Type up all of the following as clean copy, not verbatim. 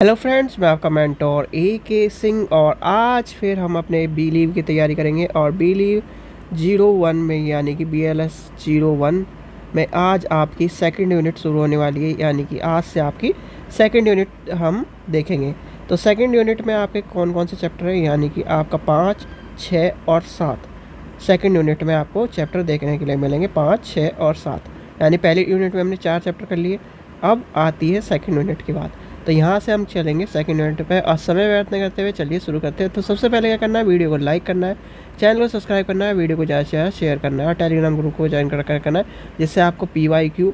Hello friends, मैं आपका mentor AK Singh और आज फिर हम अपने बिलीव की तैयारी करेंगे और बिलीव 01 में यानी कि BLS 01 में आज आपकी सेकंड यूनिट शुरू होने वाली है। यानी कि आज से आपकी सेकंड यूनिट हम देखेंगे। तो सेकंड यूनिट में आपके कौन कौन से चैप्टर है, यानी कि आपका 5, 6 और 7 सेकंड यूनिट में आपको चैप्टर देखने के लिए मिलेंगे। 5, 6 और 7 यानी पहली यूनिट में हमने 4 चैप्टर कर लिए। अब आती है सेकंड यूनिट की बात। तो यहाँ से हम चलेंगे सेकंड यूनिट पे और समय व्यर्थ नहीं करते हुए चलिए शुरू करते हैं। तो सबसे पहले क्या करना है, वीडियो को लाइक करना है, चैनल को सब्सक्राइब करना है, वीडियो को ज़्यादा से ज़्यादा शेयर करना है और टेलीग्राम ग्रुप को ज्वाइन करना है, जिससे आपको PYQ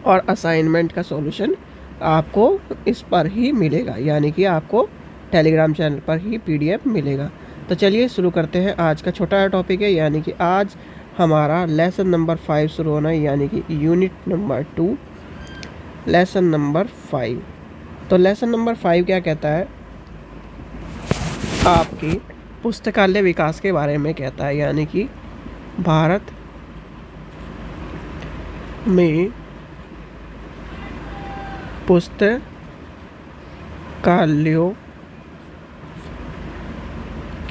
और असाइनमेंट का सॉल्यूशन आपको इस पर ही मिलेगा। यानी कि आपको टेलीग्राम चैनल पर ही PDF मिलेगा। तो चलिए शुरू करते हैं। आज का छोटा टॉपिक है, यानी कि आज हमारा लेसन नंबर 5 शुरू होना है, यानी कि यूनिट नंबर 2 लेसन नंबर 5। तो लेसन नंबर 5 क्या कहता है, आपकी पुस्तकालय विकास के बारे में कहता है। यानी कि भारत में पुस्तकालयों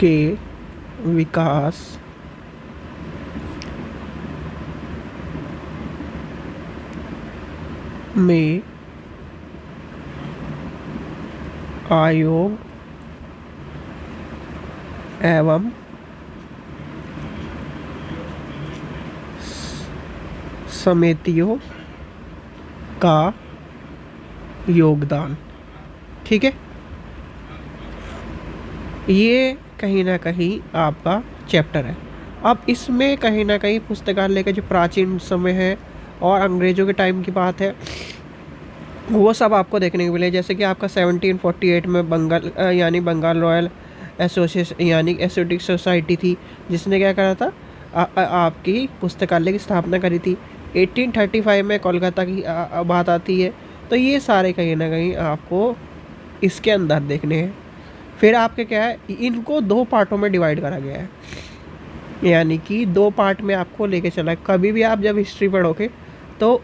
के विकास में आयोग एवं समितियों का योगदान। ठीक है, ये कहीं ना कहीं आपका चैप्टर है। अब इसमें कहीं ना कहीं पुस्तकालय का जो प्राचीन समय है और अंग्रेज़ों के टाइम की बात है, वो सब आपको देखने को मिले। जैसे कि आपका 1748 में यानी बंगाल रॉयल एसोसिएशन यानी एसोटिक सोसाइटी थी, जिसने क्या करा था, आपकी पुस्तकालय की स्थापना करी थी। 1835 में कोलकाता की बात आती है। तो ये सारे कहीं ना कहीं आपको इसके अंदर देखने हैं। फिर आपके क्या है, इनको 2 पार्टों में डिवाइड करा गया है, यानी कि 2 पार्ट में आपको लेके चला है। कभी भी आप जब हिस्ट्री पढ़ोगे तो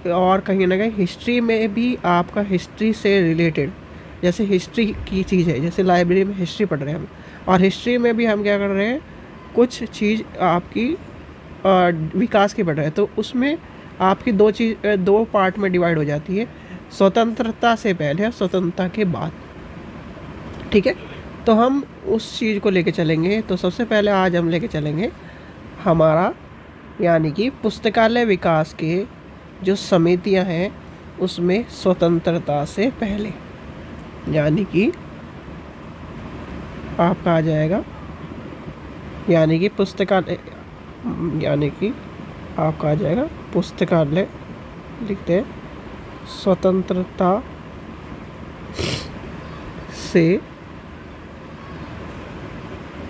और कहीं ना कहीं हिस्ट्री में भी आपका हिस्ट्री से रिलेटेड, जैसे हिस्ट्री की चीज़ है, जैसे लाइब्रेरी में हिस्ट्री पढ़ रहे हैं हम, और हिस्ट्री में भी हम क्या कर रहे हैं, कुछ चीज़ आपकी विकास की पढ़ रहे हैं। तो उसमें आपकी 2 पार्ट में डिवाइड हो जाती है, स्वतंत्रता से पहले और स्वतंत्रता के बाद। ठीक है, तो हम उस चीज़ को लेके चलेंगे। तो सबसे पहले आज हम लेके चलेंगे हमारा, यानी कि पुस्तकालय विकास के जो समितियां हैं उसमें स्वतंत्रता से पहले, यानी कि आपका आ जाएगा, यानी कि पुस्तकालय, यानी कि आपका आ जाएगा पुस्तकालय, लिखते हैं स्वतंत्रता से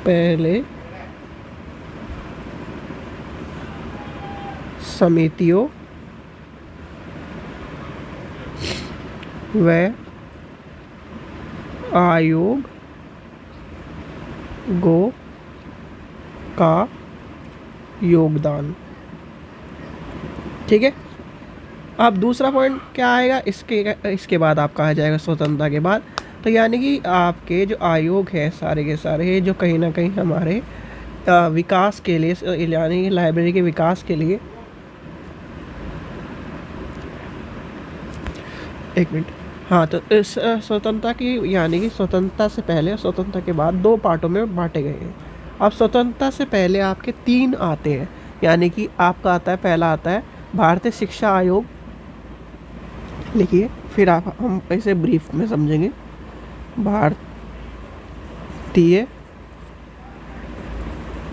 पहले समितियों व आयोगों का योगदान। ठीक है, अब दूसरा पॉइंट क्या आएगा, इसके बाद आपका आ जाएगा स्वतंत्रता के बाद। तो यानी कि आपके जो आयोग है सारे के सारे, जो कहीं ना कहीं हमारे विकास के लिए, यानी लाइब्रेरी के विकास के लिए, एक मिनट, हाँ, तो इस स्वतंत्रता की, यानी कि स्वतंत्रता से पहले और स्वतंत्रता के बाद 2 पार्टों में बांटे गए हैं। अब स्वतंत्रता से पहले आपके 3 आते हैं, यानी कि आपका आता है, पहला आता है भारतीय शिक्षा आयोग, लिखिए, फिर हम इसे ब्रीफ में समझेंगे। भारतीय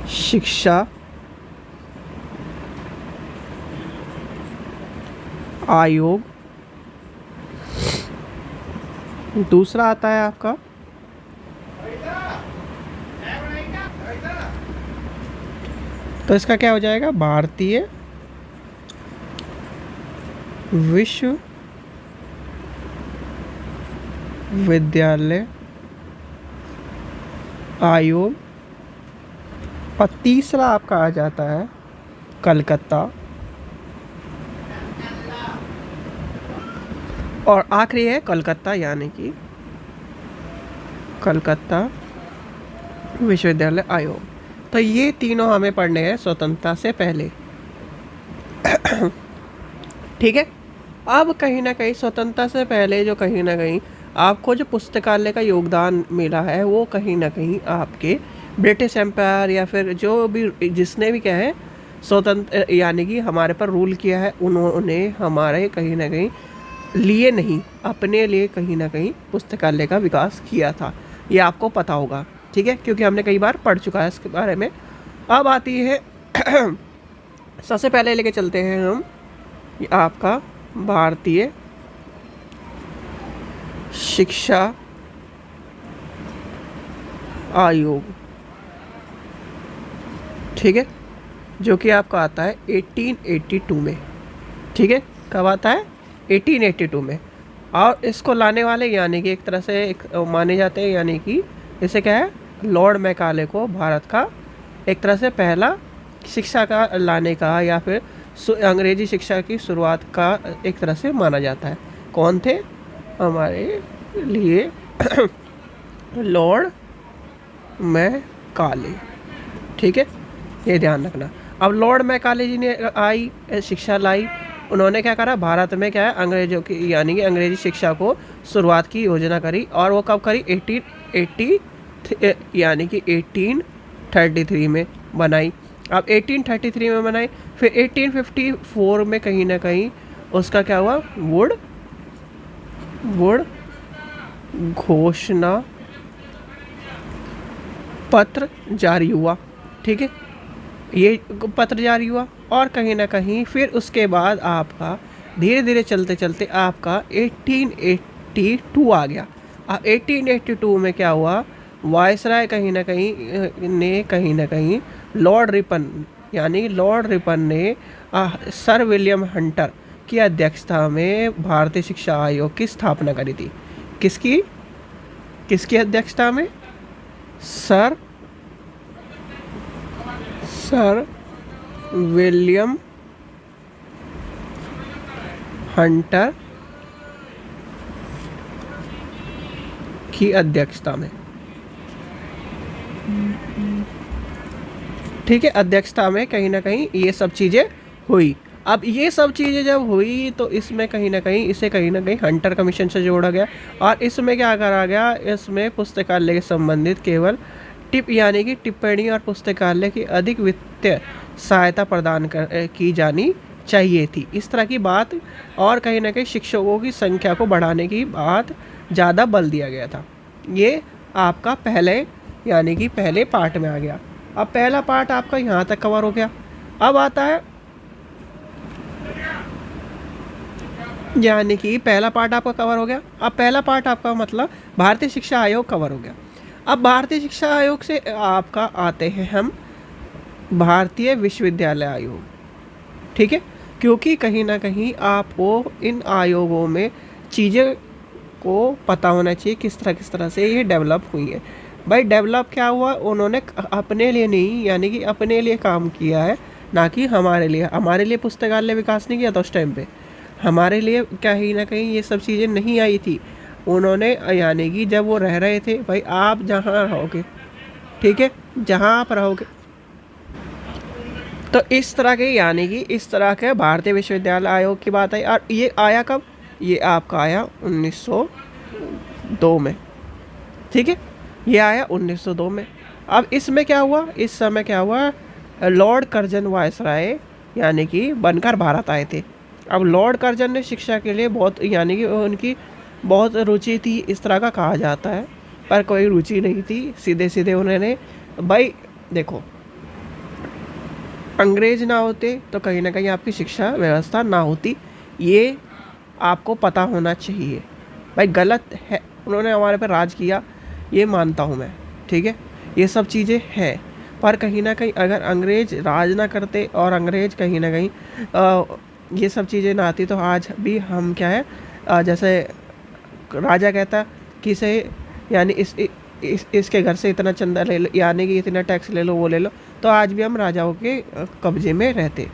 शिक्षा आयोग। दूसरा आता है आपका तो इसका क्या हो जाएगा, भारतीय विश्वविद्यालय आयोग। और तीसरा आपका आ जाता है कलकत्ता और आखिरी है कलकत्ता, यानी कि कलकत्ता विश्वविद्यालय आयोग। तो ये तीनों हमें पढ़ने हैं स्वतंत्रता से पहले। ठीक है। अब कहीं ना कहीं स्वतंत्रता से पहले जो कहीं ना कहीं आपको जो पुस्तकालय का योगदान मिला है, वो कहीं ना कहीं आपके ब्रिटिश एम्पायर या फिर जो भी जिसने भी क्या है स्वतंत्र यानी कि हमारे पर रूल किया है, उन्होंने हमारे कहीं ना कहीं लिए नहीं, अपने लिए कहीं ना कहीं पुस्तकालय का विकास किया था। ये आपको पता होगा, ठीक है, क्योंकि हमने कई बार पढ़ चुका है इसके बारे में। अब आती है सबसे पहले लेके चलते हैं हम आपका भारतीय शिक्षा आयोग, ठीक है, जो कि आपका आता है 1882 में। ठीक है, कब आता है? 1882 में। और इसको लाने वाले यानी कि एक तरह से एक माने जाते हैं, यानी कि इसे क्या है, लॉर्ड मैकाले को भारत का एक तरह से पहला शिक्षा का लाने का या फिर अंग्रेजी शिक्षा की शुरुआत का एक तरह से माना जाता है। कौन थे हमारे लिए? लॉर्ड मैकाले, ठीक है, ये ध्यान रखना। अब लॉर्ड मैकाले जी ने आई शिक्षा लाई, उन्होंने क्या करा, भारत में क्या है अंग्रेजों की यानी कि अंग्रेजी शिक्षा को शुरुआत की योजना करी। और वो कब करी? 1880 यानी कि 1833 में बनाई। अब 1833 में बनाई, फिर 1854 में कहीं ना कहीं उसका क्या हुआ, वुड घोषणा पत्र जारी हुआ। ठीक है, ये पत्र जारी हुआ। और कहीं ना कहीं फिर उसके बाद आपका धीरे धीरे चलते चलते आपका 1882 आ गया। अब 1882 में क्या हुआ, वायसराय कहीं ना कहीं लॉर्ड रिपन यानी लॉर्ड रिपन ने सर विलियम हंटर की अध्यक्षता में भारतीय शिक्षा आयोग की स्थापना करी थी। किसकी अध्यक्षता में? सर विलियम हंटर की अध्यक्षता में। ठीक है, अध्यक्षता में कहीं ना कहीं ये सब चीज़ें हुई। अब ये सब चीज़ें जब हुई तो इसमें कहीं ना कहीं इसे कहीं ना कहीं हंटर कमीशन से जोड़ा गया। और इसमें क्या करा गया, इसमें पुस्तकालय के संबंधित केवल यानी कि टिप्पणी और पुस्तकालय की अधिक वित्तीय सहायता प्रदान की जानी चाहिए थी, इस तरह की बात। और कहीं ना कहीं शिक्षकों की संख्या को बढ़ाने की बात ज़्यादा बल दिया गया था। ये आपका पहले यानी कि पहले पार्ट में आ गया। अब पहला पार्ट आपका यहाँ तक कवर हो गया। अब आता है यानी कि पहला पार्ट आपका कवर हो गया। अब पहला पार्ट आपका मतलब भारतीय शिक्षा आयोग कवर हो गया। अब भारतीय शिक्षा आयोग से आपका आते हैं हम भारतीय विश्वविद्यालय आयोग। ठीक है, क्योंकि कहीं ना कहीं आपको इन आयोगों में चीज़ें को पता होना चाहिए किस तरह से ये डेवलप हुई है। भाई डेवलप क्या हुआ, उन्होंने अपने लिए नहीं यानी कि अपने लिए काम किया है, ना कि हमारे लिए पुस्तकालय विकास नहीं किया था उस टाइम पे। हमारे लिए कहीं ना कहीं ये सब चीज़ें नहीं आई थी। उन्होंने यानी कि जब वो रह रहे थे, भाई आप जहाँ रहोगे, ठीक है, जहाँ आप रहोगे, तो इस तरह के यानी कि इस तरह के भारतीय विश्वविद्यालय आयोग की बात आई। और ये आया कब? ये आपका आया 1902 में। ठीक है, ये आया 1902 में। अब इसमें क्या हुआ, इस समय क्या हुआ, लॉर्ड कर्जन वायसराय यानी कि बनकर भारत आए थे। अब लॉर्ड कर्जन ने शिक्षा के लिए बहुत यानी कि उनकी बहुत रुचि थी, इस तरह का कहा जाता है, पर कोई रुचि नहीं थी। सीधे उन्होंने, भाई देखो, अंग्रेज ना होते तो कहीं ना कहीं आपकी शिक्षा व्यवस्था ना होती, ये आपको पता होना चाहिए। भाई गलत है, उन्होंने हमारे पर राज किया, ये मानता हूँ मैं, ठीक है, ये सब चीज़ें हैं। पर कहीं ना कहीं अगर अंग्रेज राज ना करते और अंग्रेज कहीं ना कहीं ये सब चीज़ें ना आती, तो आज भी हम क्या है, जैसे राजा कहता कि से यानी इसके घर से इतना चंदा ले लो, यानी कि इतना टैक्स ले लो, वो ले लो, तो आज भी हम राजाओं के कब्जे में रहते,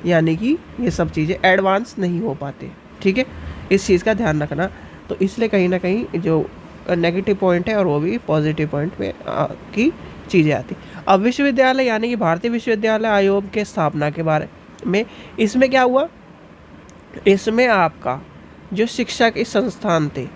यानी कि ये सब चीज़ें एडवांस नहीं हो पाते। ठीक है, इस चीज़ का ध्यान रखना। तो इसलिए कहीं ना कहीं जो नेगेटिव पॉइंट है और वो भी पॉजिटिव पॉइंट में की चीज़ें आती। अब विश्वविद्यालय यानी कि भारतीय विश्वविद्यालय आयोग के स्थापना के बारे में, इसमें क्या हुआ, इसमें आपका जो शिक्षा के संस्थान थे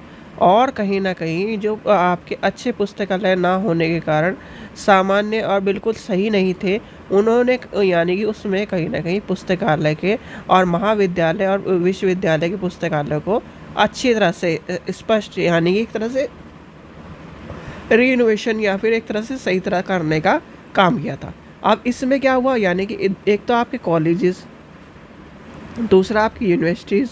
और कहीं ना कहीं जो आपके अच्छे पुस्तकालय ना होने के कारण सामान्य और बिल्कुल सही नहीं थे, उन्होंने यानी कि उसमें कहीं ना कहीं पुस्तकालय के और महाविद्यालय और विश्वविद्यालय के पुस्तकालय को अच्छी तरह से स्पष्ट यानी कि एक तरह से रीइनोवेशन या फिर एक तरह से सही तरह करने का काम किया था। अब इसमें क्या हुआ, यानी कि एक तो आपके कॉलेजेस, दूसरा आपकी यूनिवर्सिटीज़,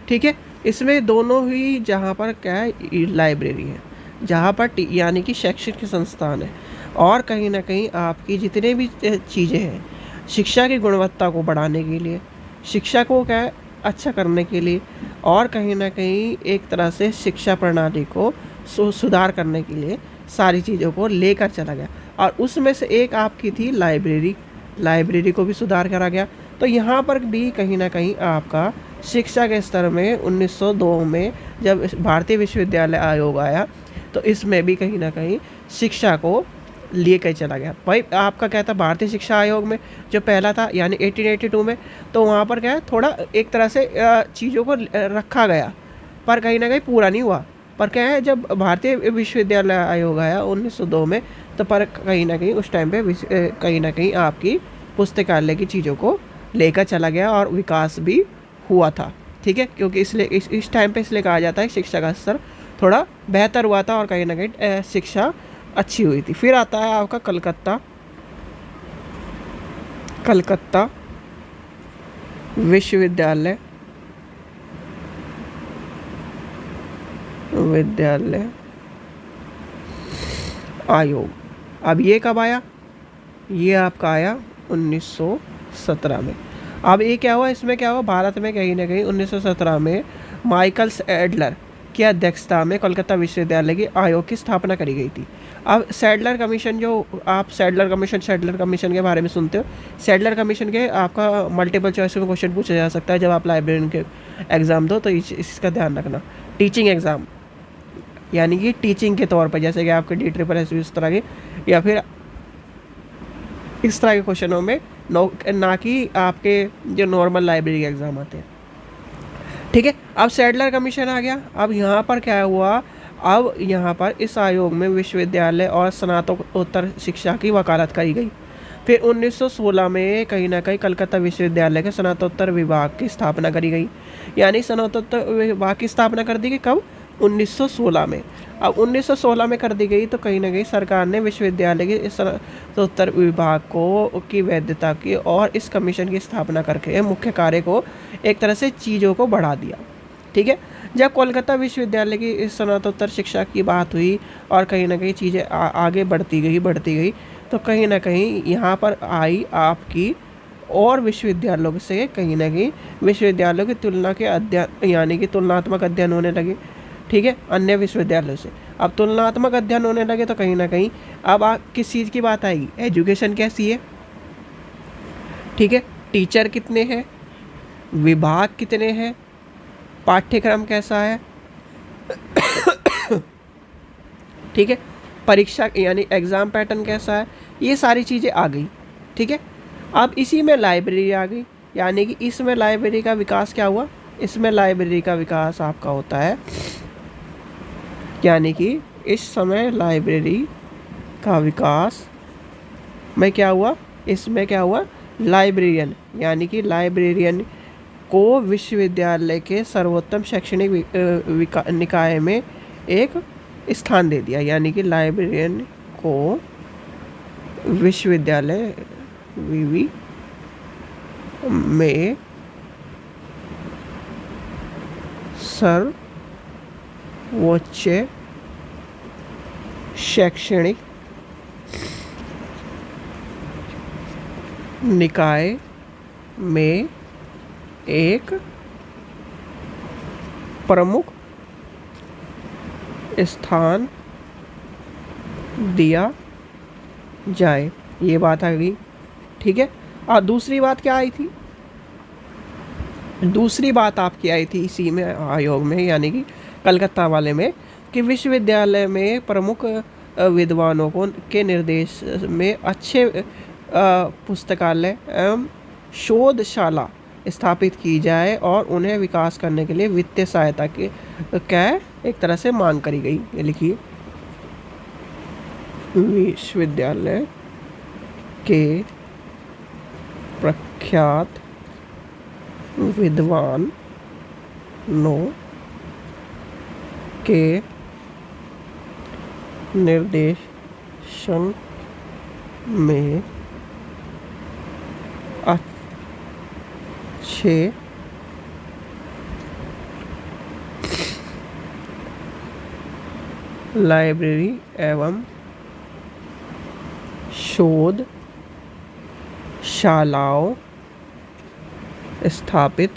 ठीक है, इसमें दोनों ही जहाँ पर क्या है लाइब्रेरी है, जहाँ पर यानी कि शैक्षिक संस्थान है, और कहीं ना कहीं आपकी जितने भी चीज़ें हैं शिक्षा की गुणवत्ता को बढ़ाने के लिए, शिक्षा को क्या है अच्छा करने के लिए, और कहीं ना कहीं एक तरह से शिक्षा प्रणाली को सुधार करने के लिए सारी चीज़ों को लेकर चला गया। और उसमें से एक आपकी थी लाइब्रेरी को भी सुधार करा गया। तो यहाँ पर भी कहीं ना कहीं आपका शिक्षा के स्तर में 1902 में जब भारतीय विश्वविद्यालय आयोग आया तो इसमें भी कहीं ना कहीं शिक्षा को लिए कर चला गया। भाई आपका क्या था, भारतीय शिक्षा आयोग में जो पहला था यानी 1882 में, तो वहाँ पर क्या है थोड़ा एक तरह से चीज़ों को रखा गया, पर कहीं ना कहीं पूरा नहीं हुआ। पर क्या है, जब भारतीय विश्वविद्यालय आयोग आया 1902 में, तो पर कहीं ना कहीं उस टाइम पे कहीं ना कहीं आपकी पुस्तकालय की चीज़ों को लेकर चला गया और विकास भी हुआ था, ठीक है, क्योंकि इसलिए इस टाइम पे इसलिए कहा जाता है शिक्षा का स्तर थोड़ा बेहतर हुआ था और कहीं ना कहीं शिक्षा अच्छी हुई थी। फिर आता है आपका कलकत्ता विश्वविद्यालय आयोग। अब ये कब आया, ये आपका आया 1917 में। अब ये क्या हुआ, इसमें क्या हुआ, भारत में कहीं ना कहीं 1917 में माइकल सैडलर की अध्यक्षता में कलकत्ता विश्वविद्यालय की आयोग की स्थापना करी गई थी। अब सैडलर कमीशन, जो आप सैडलर कमीशन के बारे में सुनते हो, सैडलर कमीशन के आपका मल्टीपल चॉइस में क्वेश्चन पूछा जा सकता है जब आप लाइब्रेरियन के एग्ज़ाम दो, तो इसका ध्यान रखना। टीचिंग एग्ज़ाम यानी कि टीचिंग के तौर पर, जैसे कि आपके DSSS इस तरह के या फिर इस तरह के क्वेश्चनों में ना कि आपके जो नॉर्मल लाइब्रेरी के एग्ज़ाम आते हैं, ठीक है। अब सैडलर कमीशन आ गया। अब यहाँ पर क्या हुआ, अब यहाँ पर इस आयोग में विश्वविद्यालय और स्नातकोत्तर शिक्षा की वकालत करी गई। फिर 1916 में कहीं ना कहीं कलकत्ता विश्वविद्यालय के स्नातकोत्तर विभाग की स्थापना करी गई, यानी स्नातकोत्तर विभाग की स्थापना कर दी गई कब, 1916 में। अब 1916 में कर दी गई तो कहीं ना कहीं सरकार ने विश्वविद्यालय के स्नातकोत्तर विभाग को की वैधता की और इस कमीशन की स्थापना करके मुख्य कार्य को एक तरह से चीज़ों को बढ़ा दिया, ठीक है। जब कोलकाता विश्वविद्यालय की स्नातकोत्तर शिक्षा की बात हुई और कहीं ना कहीं चीज़ें आगे बढ़ती गई तो कहीं ना कहीं यहाँ पर आई आपकी और विश्वविद्यालयों से कहीं ना कहीं विश्वविद्यालयों की तुलना के अध्ययन यानी कि तुलनात्मक अध्ययन होने लगे, ठीक है, अन्य विश्वविद्यालयों से। अब तुलनात्मक अध्ययन होने लगे तो कहीं ना कहीं अब किस चीज़ की बात आएगी, एजुकेशन कैसी है, ठीक है, टीचर कितने हैं, विभाग कितने हैं, पाठ्यक्रम कैसा है, ठीक है, परीक्षा यानी एग्ज़ाम पैटर्न कैसा है, ये सारी चीज़ें आ गई, ठीक है। अब इसी में लाइब्रेरी आ गई, यानी कि इसमें लाइब्रेरी का विकास क्या हुआ, इसमें लाइब्रेरी का विकास आपका होता है, यानी कि इस समय लाइब्रेरी का विकास में क्या हुआ, इसमें क्या हुआ, लाइब्रेरियन यानी कि लाइब्रेरियन को विश्वविद्यालय के सर्वोत्तम शैक्षणिक निकाय में एक स्थान दे दिया, यानी कि लाइब्रेरियन को विश्वविद्यालय विवि में सर्वोच्च शैक्षणिक निकाय में एक प्रमुख स्थान दिया जाए, ये बात आ गई, ठीक है। और दूसरी बात क्या आई थी, दूसरी बात आपकी आई थी इसी में आयोग में, यानी कि कलकत्ता वाले में, कि विश्वविद्यालय में प्रमुख विद्वानों को के निर्देश में अच्छे पुस्तकालय एवं शोधशाला स्थापित की जाए और उन्हें विकास करने के लिए वित्तीय सहायता की क्या एक तरह से मांग करी गई। ये लिखिए, विश्वविद्यालय के प्रख्यात विद्वानों के निर्देशन में अच्छे लाइब्रेरी एवं शोधशालाओं स्थापित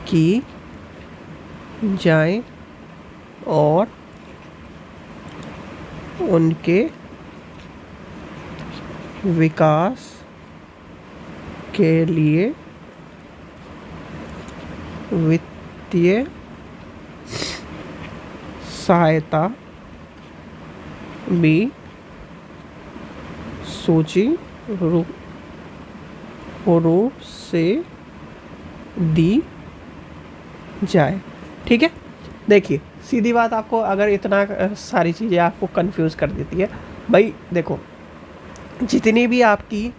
की जाए और उनके विकास के लिए वित्तीय सहायता भी सूची रूप से दी जाए। ठीक है, देखिए सीधी बात, आपको अगर इतना सारी चीज़ें आपको कंफ्यूज कर देती है, भाई देखो जितनी भी आपकी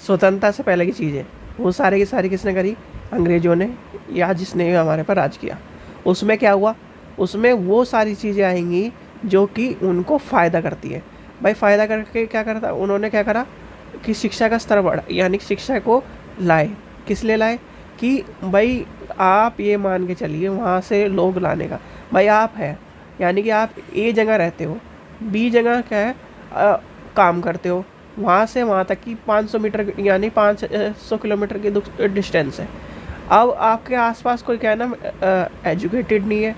स्वतंत्रता से पहले की चीज़ें, वो सारी की सारी किसने करी? अंग्रेज़ों ने, या जिसने हमारे पर राज किया। उसमें क्या हुआ? उसमें वो सारी चीज़ें आएंगी जो कि उनको फ़ायदा करती है। भाई फ़ायदा करके क्या करता? उन्होंने क्या करा कि शिक्षा का स्तर बढ़ा, यानी शिक्षा को लाए। किस लिए लाए? कि भाई आप ये मान के चलिए, वहाँ से लोग लाने का, भाई आप है, यानी कि आप ए जगह रहते हो, बी जगह क्या है काम करते हो, वहाँ से वहाँ तक की 500 मीटर यानी 500 किलोमीटर की डिस्टेंस है। अब आपके आसपास कोई क्या है ना एजुकेटेड नहीं है,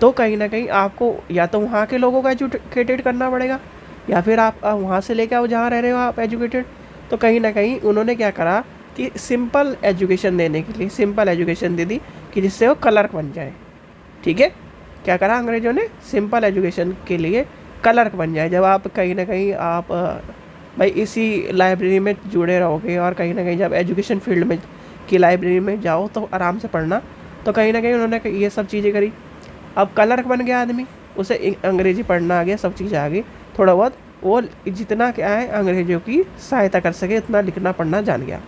तो कहीं ना कहीं आपको या तो वहाँ के लोगों को एजुकेटेड करना पड़ेगा, या फिर आप वहाँ से लेकर आओ जहाँ रह रहे हो आप एजुकेटेड। तो कहीं ना कहीं उन्होंने क्या करा कि सिंपल एजुकेशन देने के लिए सिंपल एजुकेशन दे दी कि जिससे वो क्लर्क बन जाए। ठीक है, क्या करा अंग्रेज़ों ने? सिंपल एजुकेशन के लिए क्लर्क बन जाए। जब आप कहीं ना कहीं आप भाई इसी लाइब्रेरी में जुड़े रहोगे और कहीं ना कहीं जब एजुकेशन फील्ड में की लाइब्रेरी में जाओ तो आराम से पढ़ना, तो कहीं ना कहीं उन्होंने ये सब चीज़ें करी। अब क्लर्क बन गया आदमी, उसे अंग्रेजी पढ़ना आ गया, सब चीज़ें आ गई, थोड़ा बहुत वो जितना क्या है अंग्रेजों की सहायता कर सके इतना लिखना पढ़ना जान गया।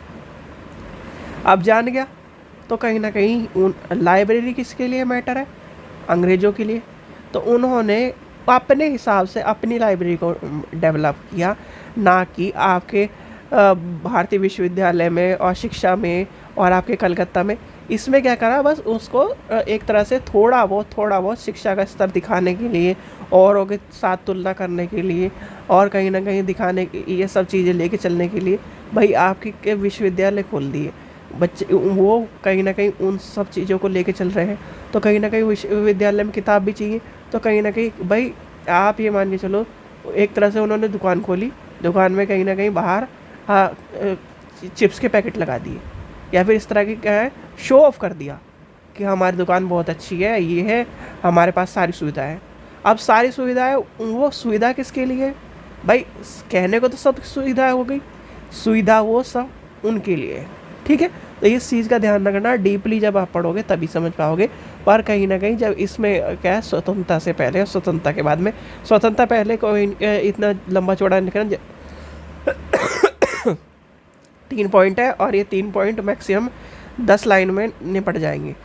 अब जान गया तो कहीं ना कहीं उन लाइब्रेरी किसके लिए मैटर है? अंग्रेज़ों के लिए। तो उन्होंने अपने हिसाब से अपनी लाइब्रेरी को डेवलप किया, ना कि आपके भारतीय विश्वविद्यालय में और शिक्षा में और आपके कलकत्ता में। इसमें क्या करा? बस उसको एक तरह से थोड़ा बहुत शिक्षा का स्तर दिखाने के लिए, औरों के साथ तुलना करने के लिए, और कहीं ना कहीं दिखाने ये सब चीज़ें लेके चलने के लिए भाई आपके विश्वविद्यालय खोल दिए। बच्चे वो कहीं ना कहीं उन सब चीज़ों को लेके चल रहे हैं, तो कहीं ना कहीं विश्वविद्यालय में किताब भी चाहिए। तो कहीं ना कहीं भाई आप ये मान के चलो, एक तरह से उन्होंने दुकान खोली, दुकान में कहीं ना कहीं बाहर चिप्स के पैकेट लगा दिए, या फिर इस तरह की क्या है शो ऑफ कर दिया कि हमारी दुकान बहुत अच्छी है, ये है, हमारे पास सारी सुविधाएं हैं। अब सारी सुविधाएं, वो सुविधा किसके लिए? भाई कहने को तो सब सुविधा हो गई, सुविधा वो सब उनके लिए है। ठीक है, तो इस चीज़ का ध्यान रखना, डीपली जब आप पढ़ोगे तभी समझ पाओगे। पर कहीं ना कहीं जब इसमें क्या है स्वतंत्रता से पहले और स्वतंत्रता के बाद में, स्वतंत्रता पहले कोई इतना लंबा चौड़ा निकल 3 पॉइंट है, और ये 3 पॉइंट मैक्सिमम 10 लाइन में निपट जाएंगे।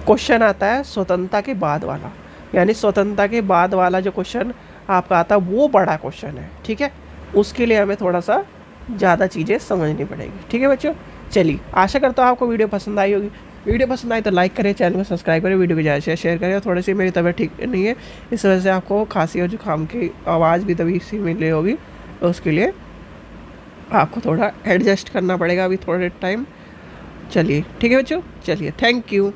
क्वेश्चन आता है स्वतंत्रता के बाद वाला, यानी स्वतंत्रता के बाद वाला जो क्वेश्चन आपका आता है वो बड़ा क्वेश्चन है। ठीक है, उसके लिए हमें थोड़ा सा ज़्यादा चीज़ें समझनी पड़ेगी। ठीक है बच्चों, चलिए आशा करता हूँ आपको वीडियो पसंद आई होगी। वीडियो पसंद आई तो लाइक करें, चैनल को सब्सक्राइब करें, वीडियो को ज़्यादा शेयर करें। और थोड़ी सी मेरी तबीयत ठीक नहीं है, इस वजह से आपको खांसी और जुकाम की आवाज़ भी तभी सी मिली होगी, तो उसके लिए आपको थोड़ा एडजस्ट करना पड़ेगा अभी थोड़े टाइम। चलिए ठीक है बच्चों, चलिए थैंक यू।